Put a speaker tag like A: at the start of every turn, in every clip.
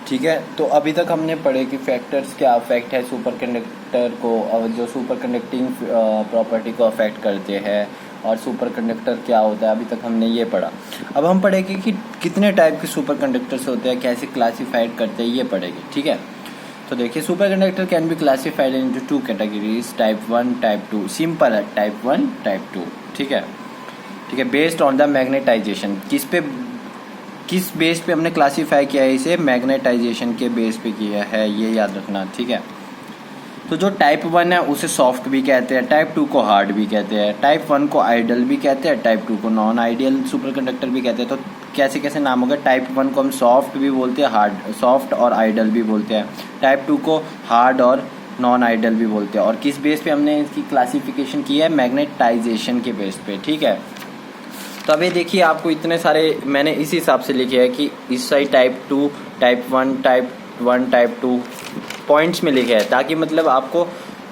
A: ठीक है। तो अभी तक हमने पढ़े कि फैक्टर्स क्या अफेक्ट है सुपर कंडक्टर को, और जो सुपर कंडक्टिंग प्रॉपर्टी को अफेक्ट करते हैं, और सुपर कंडक्टर क्या होता है, अभी तक हमने ये पढ़ा। अब हम पढ़ेंगे कि कितने टाइप के सुपर कंडक्टर्स होते हैं, कैसे क्लासीफाइड करते हैं, ये पढ़ेंगे। ठीक है। तो देखिए, super conductor can be classified into 2 categories, type 1 type 2। Simple है, टाइप 1 टाइप 2। ठीक है। ठीक है। बेस्ड ऑन द मैग्नेटाइजेशन, किस बेस पे हमने क्लासीफाई किया है इसे, मैग्नेटाइजेशन के बेस पे किया है, ये याद रखना। ठीक है। तो जो टाइप 1 है उसे सॉफ्ट भी कहते हैं, टाइप 2 को हार्ड भी कहते हैं, टाइप 1 को आइडल भी कहते हैं, टाइप 2 को नॉन आइडियल सुपर कंडक्टर भी कहते हैं। तो कैसे कैसे नाम होगा, टाइप 1 को हम सॉफ्ट भी बोलते हैं, हार्ड, सॉफ्ट और आइडल भी बोलते हैं, टाइप 2 को हार्ड और नॉन आइडल भी बोलते हैं। और किस बेस पे हमने इसकी क्लासिफिकेशन की है, मैग्नेटाइजेशन के बेस पे। ठीक है। तो अभी देखिए, आपको इतने सारे मैंने इस हिसाब से लिखे हैं कि इस side type 2, type 1, type 1, type 2 points में लिखे हैं, ताकि मतलब आपको,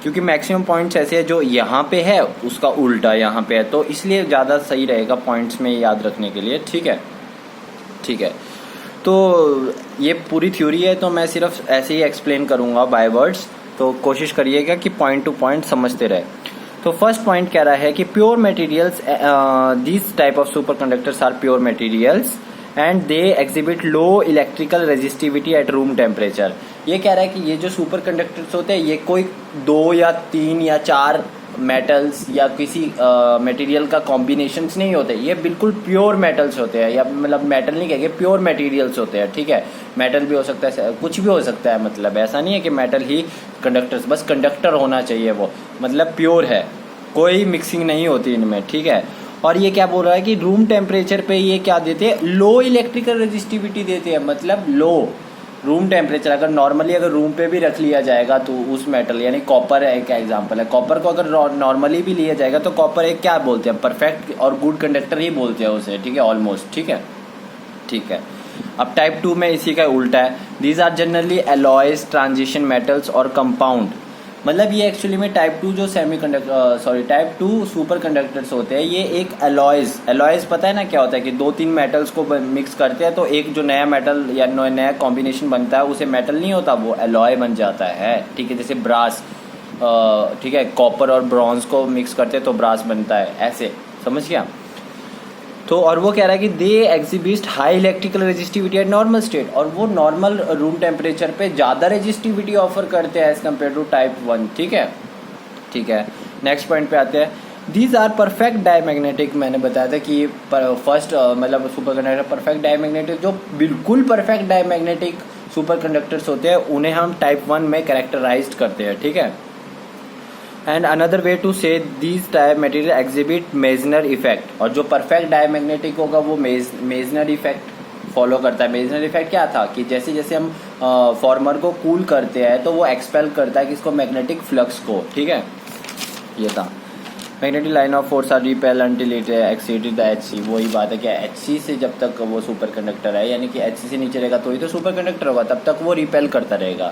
A: क्योंकि मैक्सिमम पॉइंट्स ऐसे हैं जो यहाँ पे है उसका उल्टा यहाँ पे है, तो इसलिए ज़्यादा सही रहेगा पॉइंट्स में याद रखने के लिए। ठीक है। ठीक है। तो ये पूरी थ्योरी है, तो मैं सिर्फ ऐसे ही एक्सप्लेन करूँगा बाय वर्ड्स, तो कोशिश करिएगा कि पॉइंट टू पॉइंट समझते रहे। तो फर्स्ट पॉइंट कह रहा है कि pure materials, this type of super conductors are pure materials and they exhibit low electrical resistivity at room temperature. ये कह रहा है कि ये जो सुपर कंडक्टर्स होते हैं, ये कोई 2 या 3 या 4 मेटल्स या किसी मटेरियल का कॉम्बिनेशंस नहीं होते, ये बिल्कुल प्योर मेटल्स होते हैं, या मतलब मेटल नहीं कहेंगे, प्योर मटेरियल्स होते हैं। ठीक है। मेटल भी हो सकता है, कुछ भी हो सकता है, मतलब ऐसा नहीं है कि मेटल ही कंडक्टर्स, बस कंडक्टर होना चाहिए वो, मतलब प्योर है, कोई मिक्सिंग नहीं होती इनमें। ठीक है। और ये क्या बोल रहा है कि रूम टेम्परेचर पे ये क्या देते हैं, लो इलेक्ट्रिकल रेजिस्टिविटी देते हैं, मतलब लो रूम टेम्परेचर। अगर नॉर्मली अगर रूम पे भी रख लिया जाएगा तो उस मेटल, यानी कॉपर है, एक एग्जांपल है, कॉपर को अगर नॉर्मली भी लिया जाएगा तो कॉपर एक क्या बोलते हैं, परफेक्ट और गुड कंडक्टर ही बोलते हैं उसे। ठीक है, ऑलमोस्ट। ठीक है। ठीक है। अब टाइप 2 में इसी का उल्टा है, these are generally alloys, transition metals और कंपाउंड। मतलब ये एक्चुअली में टाइप 2 जो टाइप 2 सुपर कंडक्टर्स होते हैं, ये एक एलॉयज पता है ना क्या होता है, कि 2-3 मेटल्स को मिक्स करते हैं तो एक जो नया मेटल या नया कॉम्बिनेशन बनता है, उसे मेटल नहीं होता, वो एलॉय बन जाता है। ठीक है। जैसे ब्रास, ठीक है, कॉपर और ब्रॉन्ज को मिक्स करते हैं तो ब्रास बनता है, ऐसे, समझ गया। तो और वो कह रहा है कि they exhibit high electrical resistivity eight normal state, और वो नॉर्मल रूम टेम्परेचर पे ज़्यादा रेजिस्टिविटी ऑफर करते हैं एज कम्पेयर टू टाइप 1। ठीक है। ठीक है। नेक्स्ट पॉइंट पे आते हैं, दीज आर परफेक्ट डायमैग्नेटिक। मैंने बताया था कि फर्स्ट मतलब सुपर कंडक्टर परफेक्ट डायमैग्नेटिक, जो बिल्कुल परफेक्ट डायमैग्नेटिक सुपर कंडक्टर्स होते हैं उन्हें हम टाइप 1 में कैरेक्टराइज करते हैं। ठीक है। And another way to say these type material exhibit Meissner effect, और जो परफेक्ट डायमैग्नेटिक होगा वो मेजनर इफेक्ट फॉलो करता है। मेजनर इफेक्ट क्या था कि जैसे जैसे हम फॉर्मर को कूल करते हैं तो वो एक्सपेल करता है किसको, मैग्नेटिक फ्लक्स को। ठीक है। ये था magnetic line of force are repel until it exceeded the HC. वही बात है कि एचसी से जब तक वो सुपर कंडक्टर है, यानी कि एचसी से नीचे रहेगा तो ही तो सुपर कंडक्टर होगा, तब तक वो रिपेल करता रहेगा।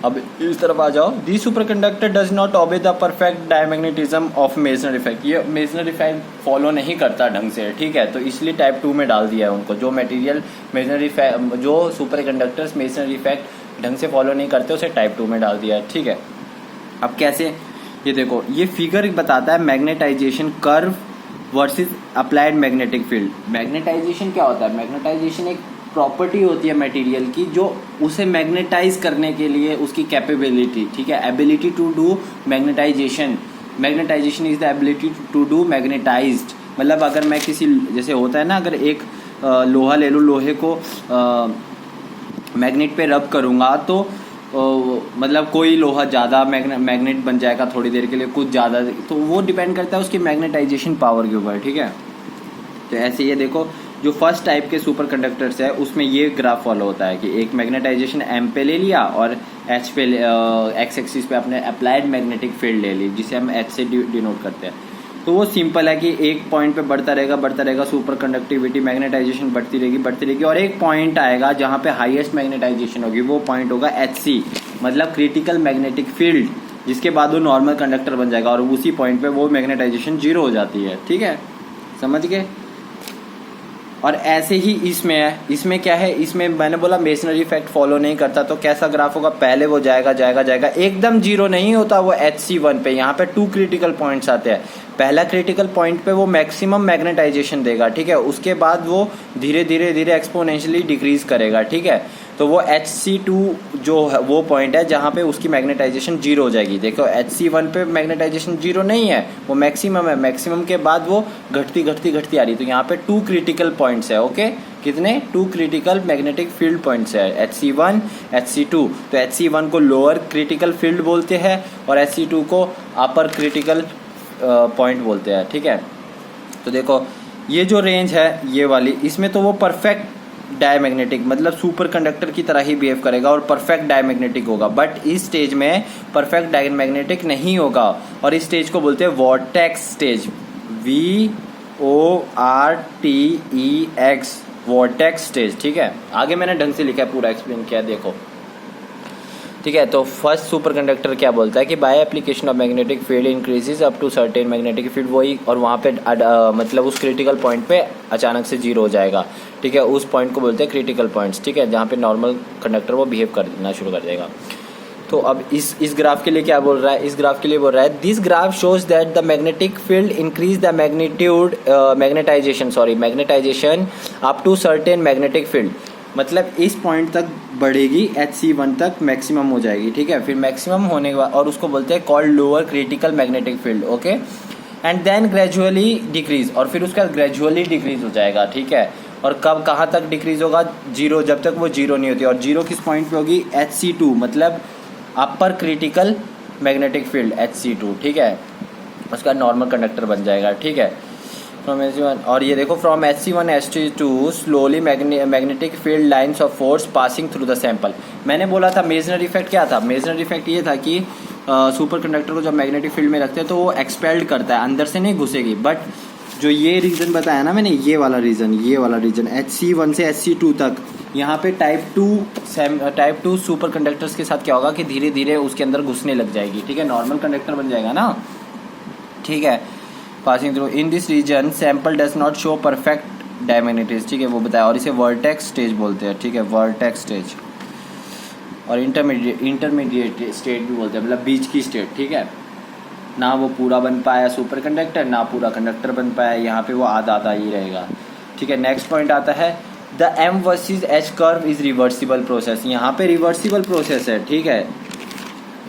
A: अब इस तरफ आ जाओ, the superconductor does not obey the perfect diamagnetism of Meissner effect. ये मेजनर इफेक्ट फॉलो नहीं करता ढंग से। ठीक है। तो इसलिए टाइप 2 में डाल दिया है उनको, जो मटेरियल मेजनर इफेक्ट, जो सुपर कंडक्टर्स मेजनर इफेक्ट ढंग से फॉलो नहीं करते उसे टाइप 2 में डाल दिया है। ठीक है। अब कैसे, ये देखो, ये फिगर बताता है magnetization curve versus applied magnetic field. Magnetization क्या होता है, मैग्नेटाइजेशन एक प्रॉपर्टी होती है मटेरियल की, जो उसे मैग्नेटाइज करने के लिए उसकी कैपेबिलिटी, ठीक है, ability to do magnetization. Magnetization is the ability to do magnetized. मतलब अगर मैं किसी, जैसे होता है ना, अगर एक लोहा ले लूँ, लोहे को मैग्नेट पे रब करूँगा तो मतलब कोई लोहा ज़्यादा मैग्नेट बन जाएगा थोड़ी देर के लिए, कुछ ज़्यादा, तो वो डिपेंड करता है उसकी मैग्नेटाइजेशन पावर के ऊपर। ठीक है। तो ऐसे ये देखो, जो फर्स्ट टाइप के सुपर कंडक्टर्स है उसमें ये ग्राफ फॉलो होता है कि एक मैग्नेटाइजेशन एम पे ले लिया और एच पे, एक्स एक्सिस पे अपने अप्लाइड मैग्नेटिक फील्ड ले ली, जिसे हम एच से डिनोट करते हैं। तो वो सिंपल है कि एक पॉइंट पे बढ़ता रहेगा सुपर कंडक्टिविटी, मैग्नेटाइजेशन बढ़ती रहेगी, और एक पॉइंट आएगा जहाँ पे हाईएस्ट मैग्नेटाइजेशन होगी, वो पॉइंट होगा HC, मतलब क्रिटिकल मैग्नेटिक फील्ड, जिसके बाद वो नॉर्मल कंडक्टर बन जाएगा, और उसी पॉइंट पे वो मैग्नेटाइजेशन 0 हो जाती है। ठीक है, समझ गए। और ऐसे ही इसमें है, इसमें क्या है, इसमें मैंने बोला मेसनरी इफेक्ट फॉलो नहीं करता, तो कैसा ग्राफ होगा, पहले वो जाएगा जाएगा जाएगा, एकदम जीरो नहीं होता वो HC1 पे। यहाँ पे 2 क्रिटिकल पॉइंट्स आते हैं। पहला क्रिटिकल पॉइंट पे वो मैक्सिमम मैग्नेटाइजेशन देगा, ठीक है, उसके बाद वो धीरे धीरे धीरे एक्सपोनेंशियली डिक्रीज करेगा, ठीक है। तो वो HC2 जो है वो पॉइंट है जहाँ पे उसकी मैग्नेटाइजेशन जीरो हो जाएगी। देखो HC1 पे मैग्नेटाइजेशन जीरो नहीं है, वो मैक्सिमम है, मैक्सिमम के बाद वो घटती घटती घटती आ रही। तो यहाँ पे 2 क्रिटिकल पॉइंट्स है, ओके, कितने, 2 क्रिटिकल मैग्नेटिक फील्ड पॉइंट्स है, HC1 HC2। तो HC1 को लोअर क्रिटिकल फील्ड बोलते हैं और HC2 को अपर क्रिटिकल पॉइंट बोलते हैं, ठीक है। तो देखो ये जो रेंज है ये वाली, इसमें तो वो परफेक्ट डायमैग्नेटिक मतलब सुपर कंडक्टर की तरह ही बिहेव करेगा और परफेक्ट डायमैग्नेटिक होगा। बट इस स्टेज में परफेक्ट डायमैग्नेटिक नहीं होगा और इस स्टेज को बोलते हैं vortex stage, VORTEX, vortex stage, ठीक है। आगे मैंने ढंग से लिखा है, पूरा एक्सप्लेन किया, देखो, ठीक है। तो फर्स्ट सुपर कंडक्टर क्या बोलता है कि by application of magnetic field increases up to certain magnetic field, वही, और वहाँ पे मतलब उस क्रिटिकल पॉइंट पे अचानक से जीरो हो जाएगा, ठीक है। उस पॉइंट को बोलते हैं क्रिटिकल पॉइंट्स, ठीक है, जहाँ पे नॉर्मल कंडक्टर वो बिहेव करना शुरू कर देगा। तो अब इस ग्राफ के लिए क्या बोल रहा है, इस ग्राफ के लिए बोल रहा है this graph shows that the magnetic field increase the magnitude magnetization up to certain magnetic field, मतलब इस पॉइंट तक बढ़ेगी, HC1 तक मैक्सिमम हो जाएगी, ठीक है। फिर मैक्सिमम होने के बाद, और उसको बोलते हैं called lower critical magnetic field, okay, and then gradually decrease, और फिर उसका ग्रेजुअली डिक्रीज हो जाएगा, ठीक है। और कब कहाँ तक डिक्रीज होगा, जीरो, जब तक वो जीरो नहीं होती। और जीरो किस पॉइंट पे होगी, HC2, मतलब अपर क्रिटिकल मैग्नेटिक फील्ड HC2, ठीक है, उसका नॉर्मल कंडक्टर बन जाएगा, ठीक है। फ्रॉम HC1, और ये देखो from HC1 HC2 slowly magnetic field lines of force passing through the sample. मैंने बोला था मेसनरी इफेक्ट क्या था, मेसनरी इफेक्ट ये था कि सुपर कंडक्टर को जब मैग्नेटिक फील्ड में रखते हैं तो वो एक्सपेल्ड करता है, अंदर से नहीं घुसेगी। बट जो ये रीजन बताया ना मैंने, ये वाला रीजन HC1 से HC2 तक, यहाँ पे टाइप 2 सुपर कंडक्टर्स के साथ क्या होगा कि धीरे धीरे उसके अंदर घुसने लग जाएगी, ठीक है, नॉर्मल कंडक्टर बन जाएगा ना, ठीक है। Passing through in this region sample does not show perfect diamagnetism, ठीक है, वो बताया, और इसे वर्टेक्स स्टेज बोलते हैं, ठीक है, वर्टेक्स स्टेज। और इंटरमीडिएट स्टेट भी बोलते हैं, मतलब बीच की स्टेट, ठीक है। ना वो पूरा बन पाया सुपर कंडक्टर, ना पूरा कंडक्टर बन पाया, यहाँ पे वो आधा आधा ही रहेगा, ठीक है। नेक्स्ट पॉइंट आता है the M versus H curve is reversible process, यहाँ पे रिवर्सिबल प्रोसेस है, ठीक है,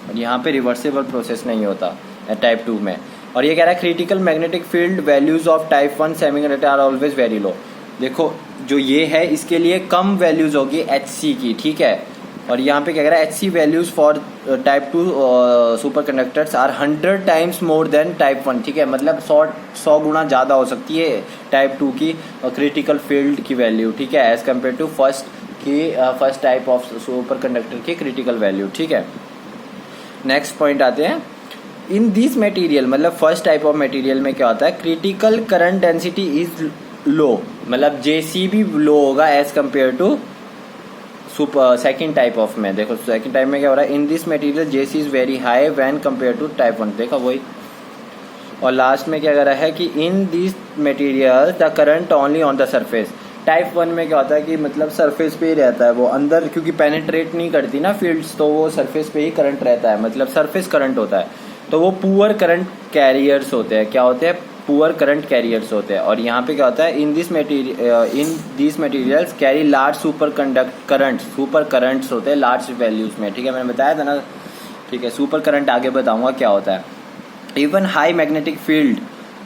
A: और यहाँ पे रिवर्सिबल प्रोसेस नहीं होता टाइप 2 में। और ये कह रहा है critical magnetic field values of type 1 semiconductor are always very low. देखो जो ये है इसके लिए कम वैल्यूज होगी HC की, ठीक है। और यहाँ पे क्या कह रहा है HC values for type 2 super conductors are 100 times more than type 1, ठीक है, मतलब 100 गुना ज़्यादा हो सकती है टाइप 2 की क्रिटिकल फील्ड की वैल्यू, ठीक है, as compare to first type of super conductor की क्रिटिकल वैल्यू, ठीक है। नेक्स्ट पॉइंट आते हैं, इन दिस मटेरियल, मतलब फर्स्ट टाइप ऑफ मटेरियल में क्या होता है, critical current density is low, मतलब JC भी लो होगा as compare to second type of में। देखो सेकेंड टाइप में क्या हो रहा है, in this material JC is very high when compare to type 1, देखा वही। और लास्ट में क्या कर रहा है कि इन this material the current only on the surface, type 1 में क्या होता है कि मतलब सरफेस पे ही रहता है वो, अंदर क्योंकि पेनिट्रेट नहीं करती ना फील्ड्स, तो वो सरफेस पे ही करंट रहता है, मतलब सरफेस करंट होता है। तो वो पुअर करंट कैरियर्स होते हैं, क्या होते हैं, पुअर करंट कैरियर्स होते हैं। और यहाँ पे क्या होता है, in this materials carry large super currents होते हैं लार्ज वैल्यूज में, ठीक है, मैंने बताया था ना, ठीक है। सुपर करंट आगे बताऊंगा क्या होता है। Even high magnetic field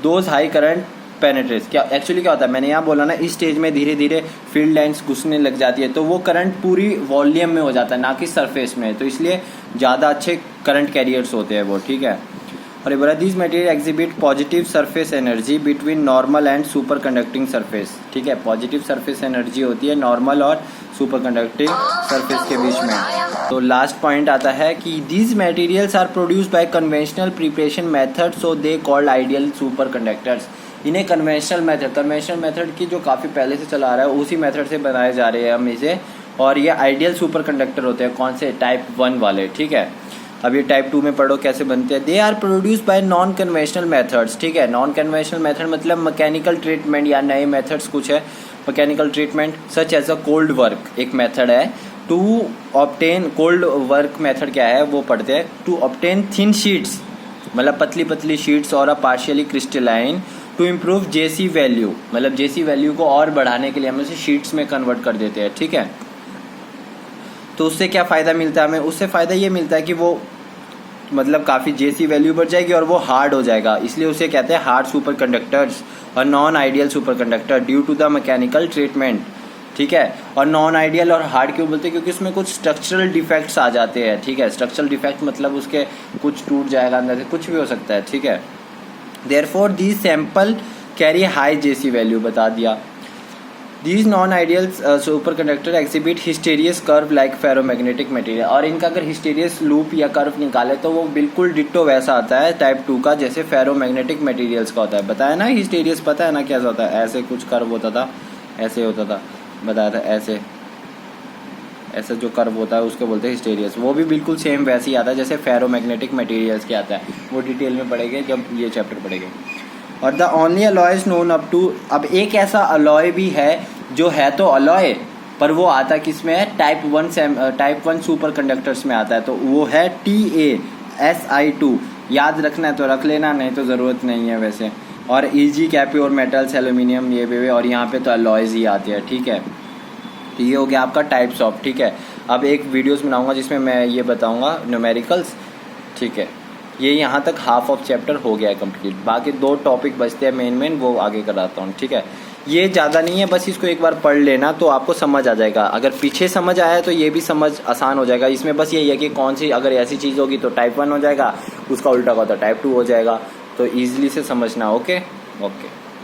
A: those high current penetrates, क्या एक्चुअली क्या होता है, मैंने यहाँ बोला ना, इस स्टेज में धीरे धीरे फील्ड लाइंस घुसने लग जाती है, तो वो करंट पूरी वॉल्यूम में हो जाता है, ना कि सरफेस में, तो इसलिए ज़्यादा अच्छे करंट कैरियर्स होते हैं वो, ठीक है। और ये बोला this material exhibit positive surface energy between normal and super conducting surface, ठीक है, पॉजिटिव सरफेस एनर्जी होती है नॉर्मल और सुपर कंडक्टिंग सरफेस के बीच में। तो लास्ट पॉइंट आता है कि these materials are produced by conventional preparation method, so they called ideal super conductors. इन्हें कन्वेंशनल मेथड की जो काफ़ी पहले से चला रहा है उसी मेथड से बनाए जा रहे हैं हम इसे, और ये आइडियल सुपर कंडक्टर होते हैं, कौन से, टाइप 1 वाले, ठीक है। अब ये टाइप 2 में पढ़ो कैसे बनते हैं। They are produced by non conventional methods, ठीक है, नॉन कन्वेंशनल मेथड मतलब मैकेनिकल ट्रीटमेंट या नए मेथड्स कुछ है, mechanical treatment such as a cold work एक मेथड है to obtain cold work method क्या है वो पढ़ते हैं टू ऑब्टेन थिन शीट्स मतलब पतली पतली शीट्स और a partially crystalline to improve JC value मतलब जेसी वैल्यू को और बढ़ाने के लिए हम उसे शीट्स में कन्वर्ट कर देते हैं ठीक है। तो उससे क्या फ़ायदा मिलता है हमें, उससे फ़ायदा ये मिलता है कि वो मतलब काफ़ी जेसी वैल्यू बढ़ जाएगी और वो हार्ड हो जाएगा, इसलिए उसे कहते हैं हार्ड सुपर कंडक्टर्स और non ideal super conductor due to the mechanical treatment ठीक है। और नॉन आइडियल और हार्ड क्यों बोलते हैं, क्योंकि उसमें कुछ स्ट्रक्चरल डिफेक्ट्स आ जाते हैं ठीक है। स्ट्रक्चरल डिफेक्ट मतलब उसके कुछ टूट जाएगा अंदर से, कुछ भी हो सकता है ठीक है। Therefore these sample carry high JC value बता दिया। These non-ideal superconductor exhibit hystereous curve like ferromagnetic material और इनका अगर hystereous loop या curve निकाले तो वो बिल्कुल डिट्टो वैसा आता है टाइप 2 का जैसे ferromagnetic materials का होता है। बताया ना hystereous, पता है ना कैसा होता है, ऐसे कुछ कर्व होता था, ऐसे होता था, बताया था ऐसे ऐसा जो कर्व होता है उसको बोलते हैं हिस्टेरियस। वो भी बिल्कुल सेम वैसे ही आता है जैसे फेरोमैग्नेटिक मटेरियल्स के आता है, वो डिटेल में पढ़ेंगे जब ये चैप्टर पढ़ेंगे। और the only alloys known up to, अब एक ऐसा अलॉय भी है जो है तो अलॉय पर वो आता किस में है, टाइप 1 सुपर कंडक्टर्स में आता है, तो वो है TaSi2। याद रखना है तो रख लेना, नहीं तो ज़रूरत नहीं है वैसे। और ईजी कैप्योर मेटल्स एल्यूमिनियम ये भी, और यहाँ पे तो अलॉयज ही आती है ठीक है। तो ये हो गया आपका टाइप्स ऑफ ठीक है। अब एक वीडियोस बनाऊंगा जिसमें मैं ये बताऊंगा न्यूमेरिकल्स ठीक है। ये यहाँ तक हाफ ऑफ चैप्टर हो गया है कंप्लीट, बाकी 2 टॉपिक बचते हैं मेन वो आगे कराता हूँ ठीक है। ये ज़्यादा नहीं है, बस इसको एक बार पढ़ लेना तो आपको समझ आ जाएगा। अगर पीछे समझ आया तो ये भी समझ आसान हो जाएगा। इसमें बस यही है कि कौन सी अगर ऐसी चीज़ होगी तो टाइप 1 हो जाएगा, उसका उल्टा होगा तो टाइप 2 हो जाएगा, तो ईजिली से समझना। ओके।